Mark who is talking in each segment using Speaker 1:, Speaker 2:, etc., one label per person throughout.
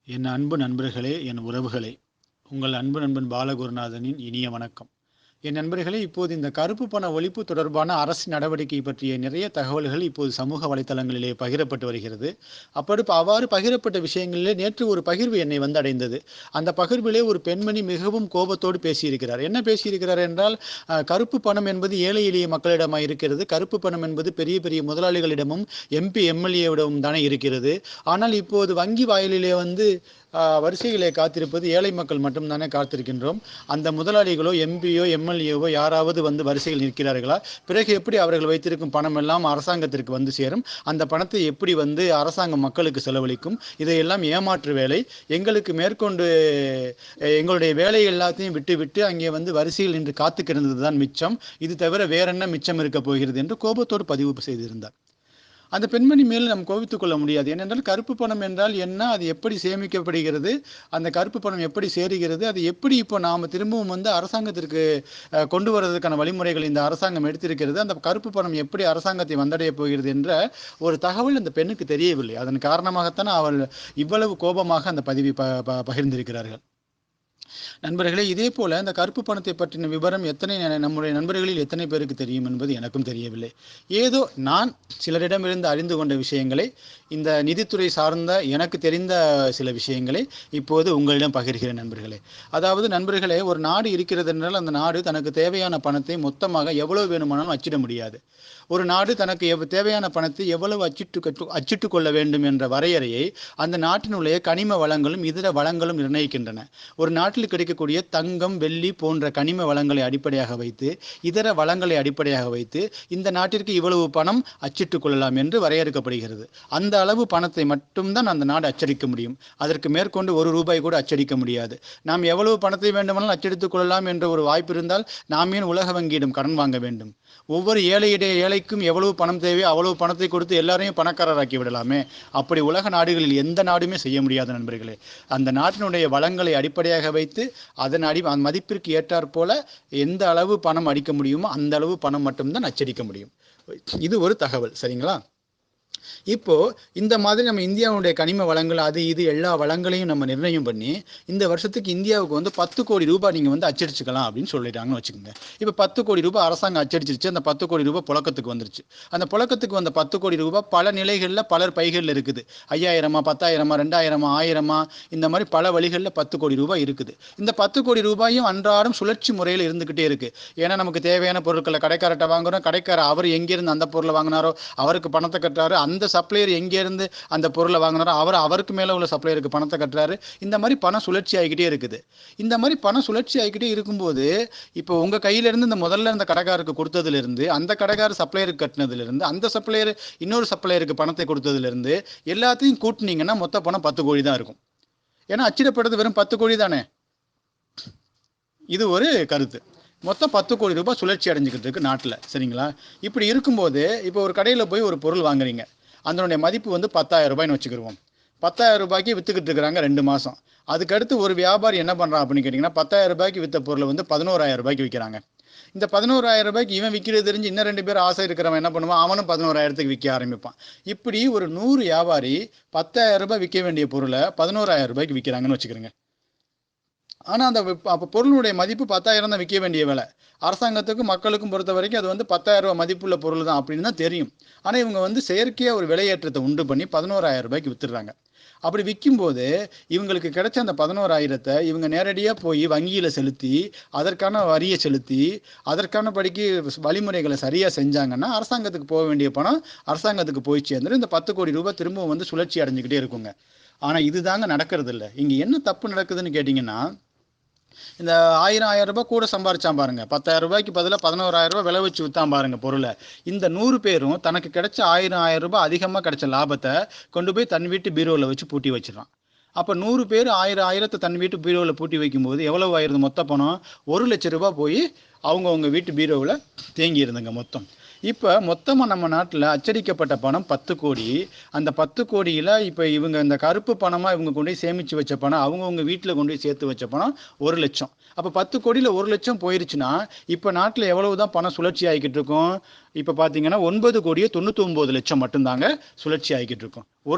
Speaker 1: என் அன்பு நண்பர்களே, என் உறவுகளே, உங்கள் அன்பு நண்பன் பாலகுருநாதனின் இனிய வணக்கம். என் நண்பர்களே, இப்போது இந்த கருப்பு பண ஒழிப்பு தொடர்பான அரசு நடவடிக்கை பற்றிய நிறைய தகவல்கள் இப்போது சமூக வலைத்தளங்களிலே பகிரப்பட்டு வருகிறது. அவ்வாறு பகிரப்பட்ட விஷயங்களிலே நேற்று ஒரு பகிர்வு என்னை வந்து அடைந்தது. அந்த பகிர்விலே ஒரு பெண்மணி மிகவும் கோபத்தோடு பேசியிருக்கிறார். என்ன பேசியிருக்கிறார் என்றால், கருப்பு பணம் என்பது ஏழை எளிய மக்களிடமா இருக்கிறது. கருப்பு பணம் என்பது பெரிய பெரிய முதலாளிகளிடமும் எம்பி, எம்எல்ஏவிடமும் தானே இருக்கிறது. ஆனால் இப்போது வங்கி வாயிலிலே வந்து வரிசைகளை காத்திருப்பது ஏழை மக்கள் மட்டும்தானே காத்திருக்கின்றோம். அந்த முதலாளிகளோ, எம்பியோ, எம்எல்ஏவோ யாராவது வந்து வரிசையில் நிற்கிறார்களா? பிறகு எப்படி அவர்கள் வைத்திருக்கும் பணம் எல்லாம் அரசாங்கத்திற்கு வந்து சேரும்? அந்த பணத்தை எப்படி வந்து அரசாங்கம் மக்களுக்கு செலவழிக்கும்? இதையெல்லாம் ஏமாற்று வேலை. எங்களுக்கு மேற்கொண்டு எங்களுடைய வேலை எல்லாத்தையும் விட்டு அங்கே வந்து வரிசையில் நின்று காத்து கிடந்தது தான் மிச்சம். இது தவிர வேற என்ன மிச்சம் இருக்க போகிறது என்று கோபத்தோடு பதிவு செய்திருந்தார். அந்த பெண்மணி மேல் நாம் கோபித்துக் கொள்ள முடியாது. ஏனென்றால் கருப்பு பணம் என்றால் என்ன, அது எப்படி சேமிக்கப்படுகிறது, அந்த கருப்பு பணம் எப்படி சேருகிறது, அது எப்படி இப்போ நாம் திரும்பவும் வந்து அரசாங்கத்திற்கு கொண்டு வருவதற்கான வழிமுறைகள் இந்த அரசாங்கம் எடுத்திருக்கிறது, அந்த கருப்பு பணம் எப்படி அரசாங்கத்தை வந்தடைய போகிறது என்ற ஒரு தகவல் அந்த பெண்ணுக்கு தெரியவில்லை. அதன் காரணமாகத்தான் அவள் இவ்வளவு கோபமாக அந்த பதிவை பகிர்ந்திருக்கிறார்கள். நண்பர்களே, இதே போல இந்த கருப்பு பணத்தை பற்றின விவரம் நம்முடைய நண்பர்களில் எத்தனை பேருக்கு தெரியும் என்பது எனக்கும் தெரியவில்லை. ஏதோ நான் சிலரிடமிருந்து அறிந்து கொண்ட விஷயங்களை, இந்த நிதித்துறை சார்ந்த எனக்கு தெரிந்த சில விஷயங்களை இப்போது உங்களிடம் பகிர்கிறேன் நண்பர்களே. அதாவது நண்பர்களே, ஒரு நாடு இருக்கிறது என்றால் அந்த நாடு தனக்கு தேவையான பணத்தை மொத்தமாக எவ்வளவு வேணுமானாலும் அச்சிட முடியாது. ஒரு நாடு தனக்கு தேவையான பணத்தை எவ்வளவு அச்சிட்டு கொள்ள வேண்டும் என்ற வரையறையை அந்த நாட்டினுடைய கனிம வளங்களும் இதர வளங்களும் நிர்ணயிக்கின்றன. ஒரு நாட்டில் கிடைக்கக்கூடிய தங்கம், வெள்ளி போன்ற கனிம வளங்களை அடிப்படையாக வைத்து, இதர வளங்களை அடிப்படையாக வைத்து இந்த நாட்டிற்கு இவ்வளவு பணம் அச்சிட்டுக் கொள்ளலாம் என்று வரையறுக்கப்படுகிறது. அந்த அளவு பணத்தை மட்டும்தான் அந்த நாடு அச்சடிக்க முடியும். அதற்கு மேற்கொண்டு ₹1 கூட அச்சடிக்க முடியாது. நாம் எவ்வளவு பணத்தை வேண்டுமானால் அச்சடித்துக் கொள்ளலாம் என்ற ஒரு வாய்ப்பு இருந்தால் நாம் ஏன் உலக வங்கியிடம் கடன் வாங்க வேண்டும்? ஒவ்வொரு ஏழைக்கும் எவ்வளவு பணம் தேவையோ அவ்வளவு பணத்தை கொடுத்து எல்லாரையும் பணக்காரராக்கி விடலாமே. அப்படி உலக நாடுகளில் எந்த நாடுமே செய்ய முடியாத நண்பர்களே. அந்த நாட்டினுடைய வளங்களை அடிப்படையாக வைத்து அதன் மதிப்பிற்கு ஏற்றாற் போல எந்த அளவு பணம் அடிக்க முடியுமோ அந்த அளவு பணம் மட்டும்தான் அச்சடிக்க முடியும். இது ஒரு தகவல், சரிங்களா? இப்போ இந்த மாதிரி நம்ம இந்தியாவுடைய கனிம வளங்கள் அது இது எல்லா வளங்களையும் நம்ம நிர்ணயம் பண்ணி இந்த வருஷத்துக்கு இந்தியாவுக்கு வந்து 10 கோடி ரூபாய் நீங்க வந்து அச்சடிச்சுக்கலாம் அப்படின்னு சொல்லிட்டாங்கன்னு வச்சுக்கோங்க. இப்போ 10 கோடி ரூபாய் அரசாங்கம் அச்சடிச்சிருச்சு. அந்த 10 கோடி ரூபாய் புழக்கத்துக்கு வந்துருச்சு. அந்த புழக்கத்துக்கு வந்த 10 கோடி ரூபாய் பல நிலைகளில் பலர் பைகளில் இருக்குது. 5000, 10,000, 2000, 1000 இந்த மாதிரி பல வழிகளில் 10 கோடி ரூபாய் இருக்குது. இந்த 10 கோடி ரூபாயும் அன்றாடம் சுழற்சி முறையில் இருந்துகிட்டே இருக்கு. ஏன்னா நமக்கு தேவையான பொருட்களை கடைக்காரர்கிட்ட வாங்குறோம். கடைக்காரர் அவர் எங்கிருந்து அந்த பொருளை வாங்கினாரோ அவருக்கு பணத்தை கட்டுறாரு. அந்த சப்ளையர் எங்கேருந்து அந்த பொருளை வாங்கினாரோ அவருக்கு மேலே உள்ள சப்ளையருக்கு பணத்தை கட்டுறாரு. இந்த மாதிரி பணம் சுழற்சி ஆகிக்கிட்டே இருக்குது. இந்த மாதிரி பணம் சுழற்சி ஆகிக்கிட்டே இருக்கும்போது இப்போ உங்கள் கையிலேருந்து இந்த முதல்ல இந்த கடைக்காரருக்கு கொடுத்ததுலேருந்து, அந்த கடைக்காரர் சப்ளையருக்கு கட்டினதுலேருந்து, அந்த சப்ளையர் இன்னொரு சப்ளையருக்கு பணத்தை கொடுத்ததுலேருந்து எல்லாத்தையும் கூட்டினீங்கன்னா மொத்த பணம் 10 கோடி தான் இருக்கும். ஏன்னா அச்சிடப்படுறது வெறும் 10 கோடி தானே. இது ஒரு கருத்து. மொத்தம் 10 கோடி ரூபாய் சுழற்சி அடைஞ்சிக்கிட்டு இருக்கு நாட்டில், சரிங்களா? இப்படி இருக்கும்போது இப்போ ஒரு கடையில் போய் ஒரு பொருள் வாங்குறீங்க. அதனுடைய மதிப்பு வந்து 10,000 ரூபாய்னு வச்சுக்கிடுவோம். 10,000 ரூபாய்க்கு விற்றுக்கிட்டு இருக்கிறாங்க 2 மாதம். அதுக்கடுத்து ஒரு வியாபாரி என்ன பண்ணுறான் அப்படின்னு கேட்டிங்கன்னா, 10,000 ரூபாய்க்கு விற்ற பொருளை வந்து 11,000 ரூபாய்க்கு விற்கிறாங்க. இந்த 11,000 ரூபாய்க்கு இவன் விற்கிறது தெரிஞ்சு இன்னும் 2 பேர் ஆசை இருக்கிறவன் என்ன பண்ணுவான்? அவனும் 11,000க்கு விற்க ஆரம்பிப்பான். இப்படி ஒரு 100 வியாபாரி 10,000 ரூபாய் விற்க வேண்டிய பொருளை 11,000 ரூபாய்க்கு விற்கிறாங்கன்னு வச்சுக்கிறேங்க. ஆனால் அந்த அப்போ பொருளுடைய மதிப்பு 10,000 தான் விற்க வேண்டிய விலை. அரசாங்கத்துக்கும் மக்களுக்கும் பொறுத்த வரைக்கும் அது வந்து 10,000 ரூபாய் மதிப்புள்ள பொருள் தான் அப்படின்னு தான் தெரியும். ஆனால் இவங்க வந்து செயற்கையாக ஒரு விலையேற்றத்தை உண்டு பண்ணி 11,000 ரூபாய்க்கு விற்றுடுறாங்க. அப்படி விற்கும்போது இவங்களுக்கு கிடைச்ச அந்த 11,000த்தை இவங்க நேரடியாக போய் வங்கியில் செலுத்தி அதற்கான வரியை செலுத்தி அதற்கான படிக்கு வழிமுறைகளை சரியாக செஞ்சாங்கன்னா அரசாங்கத்துக்கு போக வேண்டிய பணம் அரசாங்கத்துக்கு போய் சேர்ந்துடும். இந்த 10 கோடி ரூபாய் திரும்பவும் வந்து சுழற்சி அடைஞ்சிக்கிட்டே இருக்குங்க. ஆனால் இது தாங்க நடக்கிறது இல்லை. இங்கே என்ன தப்பு நடக்குதுன்னு கேட்டிங்கன்னா, இந்த 1000 ரூபாய் கூட சம்பாரிச்சான் பாருங்க. 10,000 ரூபாய்க்கு பதிலாக 11,000 ரூபாய் விலை வச்சு விற்றான் பாருங்க பொருளை. இந்த 100 பேரும் தனக்கு கிடைச்ச 1000 ரூபாய் அதிகமாக கிடைச்ச லாபத்தை கொண்டு போய் தன் வீட்டு பீரோவில் வச்சு பூட்டி வச்சிடறான். அப்போ 100 பேர் 1000 தன் வீட்டு பீரோவில் பூட்டி வைக்கும்போது எவ்வளவு ஆயிருது? மொத்த பணம் 1,00,000 ரூபாய் போய் அவங்கவுங்க வீட்டு பீரோவில் தேங்கி இருந்துங்க மொத்தம். இப்போ மொத்தமாக நம்ம நாட்டில் அச்சடிக்கப்பட்ட பணம் 10 கோடி. அந்த 10 கோடியில் இப்போ இவங்க இந்த கருப்பு பணமாக இவங்க கொண்டு போய் சேமித்து வச்ச பணம், அவங்கவுங்க வீட்டில் கொண்டு போய் சேர்த்து வச்ச பணம் 1,00,000. அப்போ 10 கோடியில் 1,00,000 போயிருச்சுன்னா இப்போ நாட்டில் எவ்வளவு தான் பணம் சுழற்சி ஆகிக்கிட்டு இருக்கும்? இப்போ பார்த்தீங்கன்னா 9,99,00,000 மட்டும்தாங்க சுழற்சி ஆகிக்கிட்டு இருக்கும்.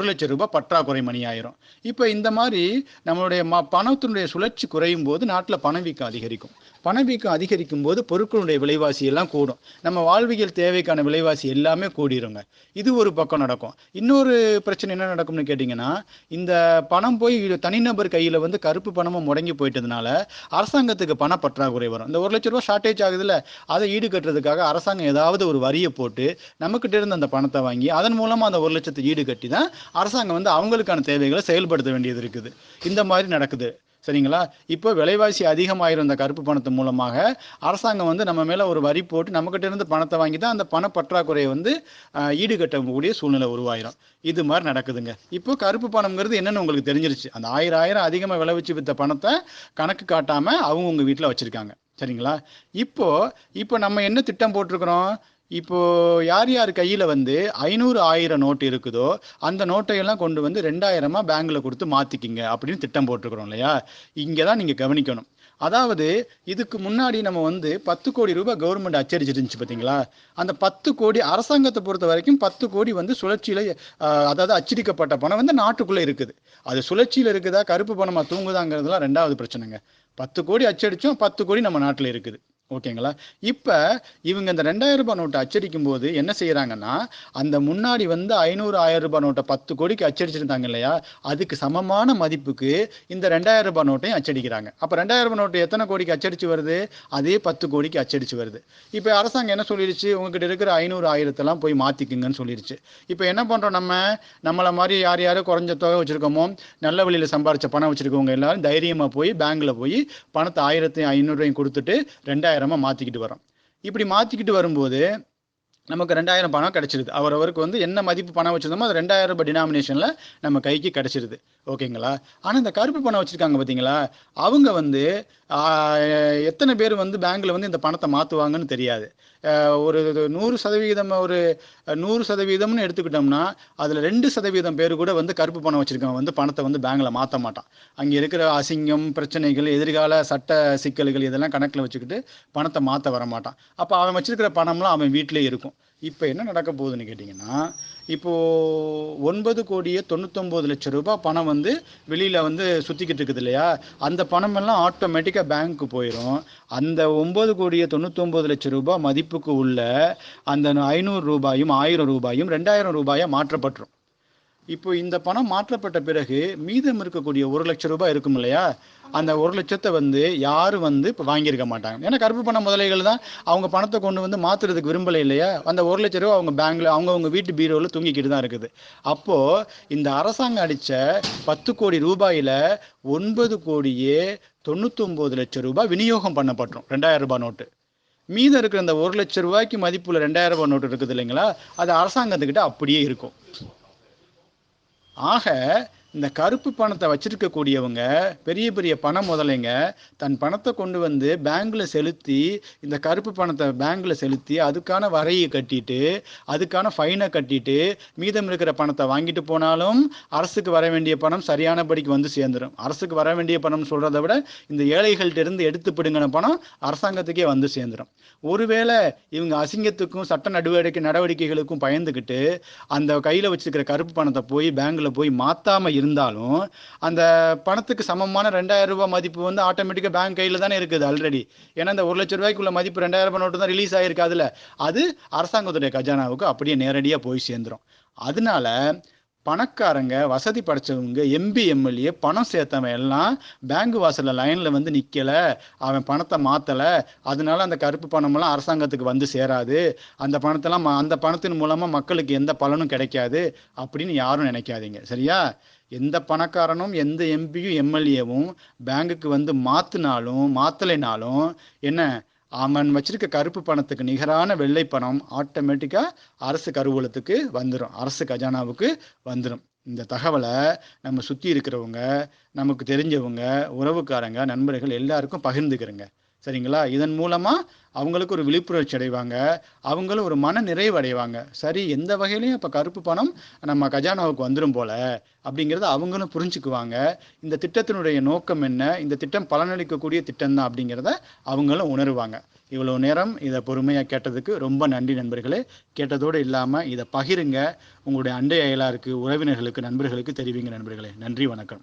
Speaker 1: ரூபாய் பற்றாக்குறை மணி ஆயிரும். இப்போ இந்த மாதிரி நம்மளுடைய பணத்தினுடைய சுழற்சி குறையும் போது நாட்டில் பணவீக்கம் அதிகரிக்கும். பணவீக்கம் அதிகரிக்கும் போது பொருட்களுடைய விலைவாசி எல்லாம் கூடும். நம்ம வாழ்வியல் தேவைக்கான விலைவாசி எல்லாமே கூடிருங்க. இது ஒரு பக்கம் நடக்கும். இன்னொரு பிரச்சனை என்ன நடக்கும்னு கேட்டிங்கன்னா, இந்த பணம் போய் தனிநபர் கையில் வந்து கருப்பு பணமும் முடங்கி போயிட்டதுனால அரசாங்கத்துக்கு பண பற்றாக்குறை வரும். இந்த ரூபாய் ஷார்ட்டேஜ் ஆகுதுல்ல, அதை ஈடு கட்டுறதுக்காக அரசாங்கம் ஏதாவது ஒரு வரியை போட்டு நம்மக்கிட்ட இருந்து அந்த பணத்தை வாங்கி அதன் மூலமாக அந்த 1,00,000 ஈடு கட்டி தான் அரசாங்கம் வந்து அவங்களுக்கான தேவைகளை செயல்படுத்த வேண்டியது இருக்குது. இந்த மாதிரி நடக்குது. சரிங்களா? இப்போ விலைவாசி அதிகமாகிரும். இந்த கருப்பு பணத்து மூலமாக அரசாங்கம் வந்து நம்ம மேலே ஒரு வரி போட்டு நம்மக்கிட்ட இருந்து பணத்தை வாங்கி தான் அந்த பண பற்றாக்குறையை வந்து ஈடுகட்டக்கூடிய சூழ்நிலை உருவாயிரும். இது மாதிரி நடக்குதுங்க. இப்போ கருப்பு பணம்ங்கிறது என்னன்னு உங்களுக்கு தெரிஞ்சிருச்சு. அந்த 1000 அதிகமாக விளைவிச்சு வித்த பணத்தை கணக்கு காட்டாமல் அவங்க வீட்டில் வச்சுருக்காங்க. சரிங்களா? இப்போ நம்ம என்ன திட்டம் போட்டிருக்கிறோம்? இப்போ யார் யார் கையில் வந்து 500, 1000 நோட்டு இருக்குதோ அந்த நோட்டையெல்லாம் கொண்டு வந்து 2000 பேங்க்ல கொடுத்து மாற்றிக்கிங்க அப்படின்னு திட்டம் போட்டிருக்கிறோம் இல்லையா? இங்கே தான் நீங்கள் கவனிக்கணும். அதாவது இதுக்கு முன்னாடி நம்ம வந்து 10 கோடி ரூபாய் கவர்மெண்ட் அச்சடிச்சிருந்துச்சு பார்த்தீங்களா? அந்த 10 கோடி அரசாங்கத்தை பொறுத்த வரைக்கும் 10 கோடி வந்து சுழற்சியில், அதாவது அச்சடிக்கப்பட்ட பணம் வந்து நாட்டுக்குள்ளே இருக்குது. அது சுழற்சியில் இருக்குதா கருப்பு பணமாக தூங்குதாங்கிறதுலாம் ரெண்டாவது பிரச்சனைங்க. 10 கோடி அச்சடித்தோம், 10 கோடி நம்ம நாட்டில் இருக்குது. ஓகேங்களா? இப்போ இவங்க இந்த 2000 நோட்டை அச்சடிக்கும் போது என்ன செய்கிறாங்கன்னா, அந்த முன்னாடி வந்து 500, 1000 நோட்டை 10 கோடிக்கு அச்சடிச்சிருந்தாங்க இல்லையா? அதுக்கு சமமான மதிப்புக்கு இந்த 2000 நோட்டையும் அச்சடிக்கிறாங்க. அப்போ 2000 நோட்டு எத்தனை கோடிக்கு அச்சடிச்சு வருது? அதே 10 கோடிக்கு அச்சடிச்சு வருது. இப்போ அரசாங்கம் என்ன சொல்லிடுச்சு? உங்ககிட்ட இருக்கிற 500, 1000 போய் மாற்றிக்குங்கன்னு சொல்லிடுச்சு. இப்போ என்ன பண்ணுறோம்? நம்மளை மாதிரி யார் யாரும் குறைஞ்ச தொகை வச்சுருக்கோமோ, நல்ல வழியில் சம்பாரிச்ச பணம் வச்சுருக்கவங்க எல்லாரும் தைரியமாக போய் பேங்க்கில் போய் பணத்தை 1500 கொடுத்துட்டு 2000 மாற்றிக்கிட்டு வரோம். இப்படி மாற்றிக்கிட்டு வரும்போது நமக்கு 2000 பணம் கிடைச்சிருது. அவரவருக்கு வந்து என்ன மதிப்பு பணம் வச்சிருந்தோமோ அது 2000 ரூபாய் டினாமினேஷனில் நம்ம கைக்கு கிடைச்சிருது. ஓகேங்களா? ஆனால் இந்த கருப்பு பணம் வச்சுருக்காங்க பார்த்தீங்களா? அவங்க வந்து எத்தனை பேர் வந்து பேங்க்கில் வந்து இந்த பணத்தை மாற்றுவாங்கன்னு தெரியாது. ஒரு 100%, ஒரு 100%ம்னு எடுத்துக்கிட்டோம்னா அதில் 2% பேர் கூட வந்து கருப்பு பணம் வச்சுருக்கவங்க வந்து பணத்தை வந்து பேங்க்கில் மாற்ற மாட்டான். அங்கே இருக்கிற அசிங்கம், பிரச்சனைகள், எதிர்கால சட்ட சிக்கல்கள் இதெல்லாம் கணக்கில் வச்சுக்கிட்டு பணத்தை மாற்ற வர மாட்டான். அப்போ அவன் வச்சிருக்கிற பணம்லாம் அவன் வீட்டிலே இருக்கும். இப்போ என்ன நடக்க போகுதுன்னு கேட்டிங்கன்னா, இப்போது 9,99,00,000 ரூபாய் பணம் வந்து வெளியில் வந்து சுற்றிக்கிட்டு இருக்குது இல்லையா? அந்த பணமெல்லாம் ஆட்டோமேட்டிக்காக பேங்க்கு போயிடும். அந்த 9,99,00,000 ரூபாய் மதிப்புக்கு உள்ள அந்த 500 ரூபாயும் 1000 ரூபாயும் 2000 ரூபாயாக மாற்றப்பட்டுரும். இப்போ இந்த பணம் மாற்றப்பட்ட பிறகு மீதம் இருக்கக்கூடிய 1,00,000 ரூபாய் இருக்கும் இல்லையா? அந்த 1,00,000 வந்து யாரும் வந்து இப்போ வாங்கியிருக்க மாட்டாங்க. ஏன்னா கருப்பு பண முதலைகள் தான் அவங்க பணத்தை கொண்டு வந்து மாற்றுறதுக்கு விரும்பலை இல்லையா? அந்த 1,00,000 ரூபா அவங்க பேங்க்ல அவங்கவுங்க வீட்டு பீரோவில் தூங்கிக்கிட்டு தான் இருக்குது. அப்போது இந்த அரசாங்கம் அடித்த 10 கோடி ரூபாயில் 9,99,00,000 ரூபாய் விநியோகம் பண்ணப்பட்டுரும் 2000 ரூபாய் நோட்டு. மீதம் இருக்கிற இந்த 1,00,000 ரூபாய்க்கு மதிப்புள்ள 2000 ரூபாய் நோட்டு இருக்குது இல்லைங்களா? அது அரசாங்கத்துக்கிட்ட அப்படியே இருக்கும். ஆக இந்த கருப்பு பணத்தை வச்சிருக்கக்கூடியவங்க, பெரிய பெரிய பண முதலைங்க தன் பணத்தை கொண்டு வந்து பேங்க்ல செலுத்தி, இந்த கருப்பு பணத்தை பேங்க்ல செலுத்தி அதுக்கான வரையை கட்டிட்டு, அதுக்கான ஃபைனை கட்டிட்டு, மீதம் இருக்கிற பணத்தை வாங்கிட்டு போனாலும் அரசுக்கு வர வேண்டிய பணம் சரியானபடிக்கு வந்து சேர்ந்துடும். அரசுக்கு வர வேண்டிய பணம் சொல்றதை விட இந்த ஏழைகள்ட்ட இருந்து எடுத்து பிடுங்கின பணம் அரசாங்கத்துக்கே வந்து சேர்ந்துடும். ஒருவேளை இவங்க அசிங்கத்துக்கும் சட்ட நடவடிக்கைகளுக்கும் பயந்துக்கிட்டு அந்த கையில் வச்சிருக்கிற கருப்பு பணத்தை போய் பேங்க்ல போய் மாத்தாம இருந்தாலும் அந்த பணத்துக்கு சமமான 2000 ரூபாய் மதிப்பு வந்து ஆட்டோமேட்டிக்காக பேங்க் கையில் தானே இருக்குது ஆல்ரெடி. ஏன்னா இந்த 1,00,000 ரூபாய்க்குள்ள மதிப்பு 2000 ரூபாய் நோட்டு தான் ரிலீஸ் ஆகிருக்கு. அது அரசாங்கத்துடைய கஜானாவுக்கு அப்படியே நேரடியாக போய் சேர்ந்துடும். அதனால பணக்காரங்க, வசதி படைச்சவங்க, எம்பி, எம்எல்ஏ பணம் சேர்த்தவன் எல்லாம் பேங்க் வாசலில் லைனில் வந்து நிற்கலை, அவன் பணத்தை மாற்றலை, அதனால அந்த கருப்பு பணமெல்லாம் அரசாங்கத்துக்கு வந்து சேராது, அந்த பணத்தெல்லாம் அந்த பணத்தின் மூலமாக மக்களுக்கு எந்த பலனும் கிடைக்காது அப்படின்னு யாரும் நினைக்காதீங்க. சரியா? எந்த பணக்காரனும் எந்த எம்பியும் எம்எல்ஏவும் பேங்குக்கு வந்து மாற்றலைனாலும் என்ன, அவன் வச்சிருக்க கருப்பு பணத்துக்கு நிகரான வெள்ளை பணம் ஆட்டோமேட்டிக்காக அரசு கருவூலத்துக்கு வந்துடும், அரசு கஜானாவுக்கு வந்துடும். இந்த தகவலை நம்ம சுற்றி இருக்கிறவங்க, நமக்கு தெரிஞ்சவங்க, உறவுக்காரங்க, நண்பர்கள் எல்லாருக்கும் பகிர்ந்துக்கிறங்க. சரிங்களா? இதன் மூலமா அவங்களுக்கு ஒரு விழிப்புணர்ச்சி அடைவாங்க. அவங்களும் ஒரு மன நிறைவு அடைவாங்க. சரி, எந்த வகையிலயும் அப்ப கருப்பு பணம் நம்ம கஜானாவுக்கு வந்துரும் போல அப்படிங்கிறத அவங்களும் புரிஞ்சுக்குவாங்க. இந்த திட்டத்தினுடைய நோக்கம் என்ன? இந்த திட்டம் பலனளிக்கக்கூடிய திட்டம் தான் அப்படிங்கிறத அவங்களும் உணருவாங்க. இவ்வளவு நேரம் இத பொறுமையா கேட்டதுக்கு ரொம்ப நன்றி நண்பர்களே. கேட்டதோடு இல்லாம இத பகிருங்க. உங்களுடைய அண்டை அயலாருக்கு, உறவினர்களுக்கு, நண்பர்களுக்கு தெரிவிங்க நண்பர்களே. நன்றி, வணக்கம்.